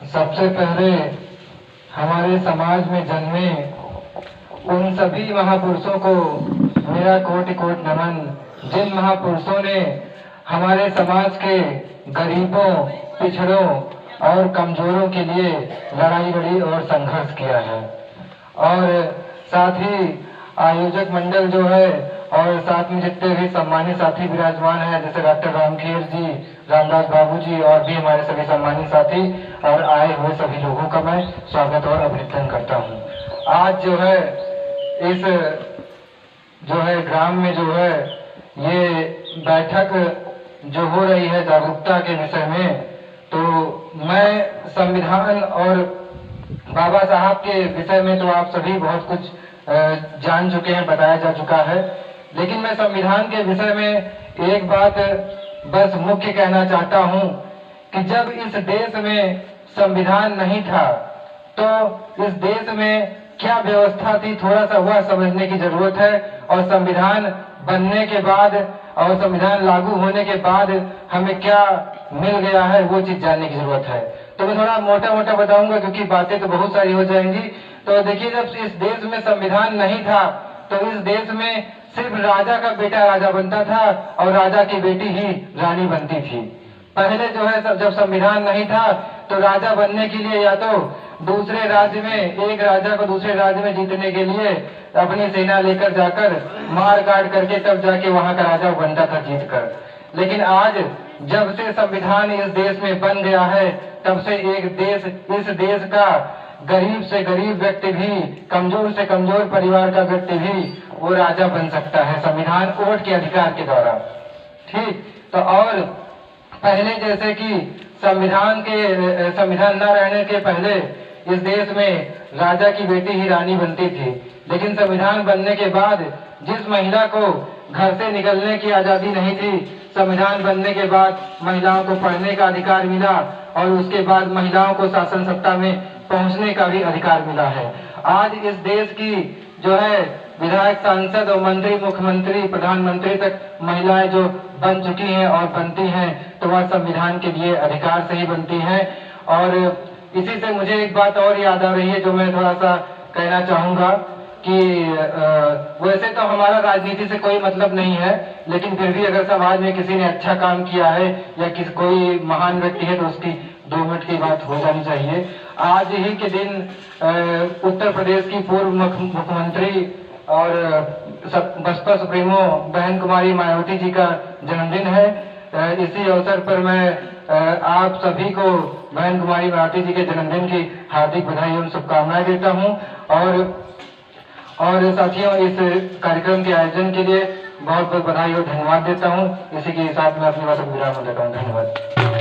सबसे पहले हमारे समाज में जन्मे उन सभी महापुरुषों को मेरा कोटि कोटि नमन, जिन महापुरुषों ने हमारे समाज के गरीबों, पिछड़ों और कमजोरों के लिए लड़ाई लड़ी और संघर्ष किया है। और साथ ही आयोजक मंडल जो है और साथ में जितने भी सम्मानित साथी विराजमान हैं, जैसे डॉक्टर रामखेर जी, रामदास बाबू जी और भी हमारे सभी सम्मानित साथी और आए हुए सभी लोगों का मैं स्वागत और अभिनंदन करता हूँ। आज जो है इस जो है ग्राम में जो है ये बैठक जो हो रही है जागरूकता के विषय में, तो मैं संविधान और बाबा साहब के विषय में तो आप सभी बहुत कुछ जान चुके हैं, बताया जा चुका है, लेकिन मैं संविधान के विषय में एक बात बस मुख्य कहना चाहता हूं कि जब इस देश में संविधान नहीं था तो इस देश में क्या व्यवस्था थी, थोड़ा सा वह समझने की जरूरत है। और संविधान बनने के बाद और संविधान लागू होने के बाद हमें क्या मिल गया है वो चीज जानने की जरूरत है। तो मैं थोड़ा मोटा मोटा बताऊंगा क्योंकि बातें तो बहुत सारी हो जाएंगी। तो देखिए, जब इस देश में संविधान नहीं था तो इस देश में सिर्फ राजा का बेटा राजा बनता था और राजा की बेटी ही रानी बनती थी। पहले जो है जब संविधान नहीं था तो राजा बनने के लिए या तो दूसरे राज्य में, एक राजा को दूसरे राज्य में जीतने के लिए अपनी सेना लेकर जाकर मार काट करके तब जाके वहां का राजा बनता था जीत कर। लेकिन आज जब से संविधान इस देश में बन गया है तब से इस देश का गरीब से गरीब व्यक्ति भी, कमजोर से कमजोर परिवार का व्यक्ति भी वो राजा बन सकता है संविधान वोट के अधिकार के द्वारा। ठीक, तो और पहले जैसे कि संविधान न रहने के पहले इस देश में राजा की बेटी ही रानी बनती थी, लेकिन संविधान बनने के बाद जिस महिला को घर से निकलने की आजादी नहीं थी, संविधान बनने के बाद महिलाओं को पढ़ने का अधिकार मिला और उसके बाद महिलाओं को शासन सत्ता में पहुंचने का भी अधिकार मिला है। आज इस देश की जो है विधायक, सांसद और मंत्री, मुख्यमंत्री, प्रधानमंत्री तक महिलाएं जो बन चुकी हैं और बनती हैं तो वह संविधान के लिए अधिकार से ही बनती हैं। और इसी से मुझे एक बात और याद आ रही है जो मैं थोड़ा सा कहना चाहूंगा कि वैसे तो हमारा राजनीति से कोई मतलब नहीं है, लेकिन फिर भी अगर समाज में किसी ने अच्छा काम किया है या कोई महान व्यक्ति है तो उसकी 2 मिनट की बात हो जानी चाहिए। आज ही के दिन उत्तर प्रदेश की पूर्व मुख्यमंत्री और बसपा सुप्रीमो बहन कुमारी मायावती जी का जन्मदिन है। इसी अवसर पर मैं आप सभी को बहन कुमारी मायावती जी के जन्मदिन की हार्दिक बधाई एवं शुभकामनाएं देता हूं। और साथियों, इस कार्यक्रम के आयोजन के लिए बहुत बहुत बधाई और धन्यवाद देता हूं। इसी के साथ मैं अपनी बातों को विराम देता हूं। धन्यवाद।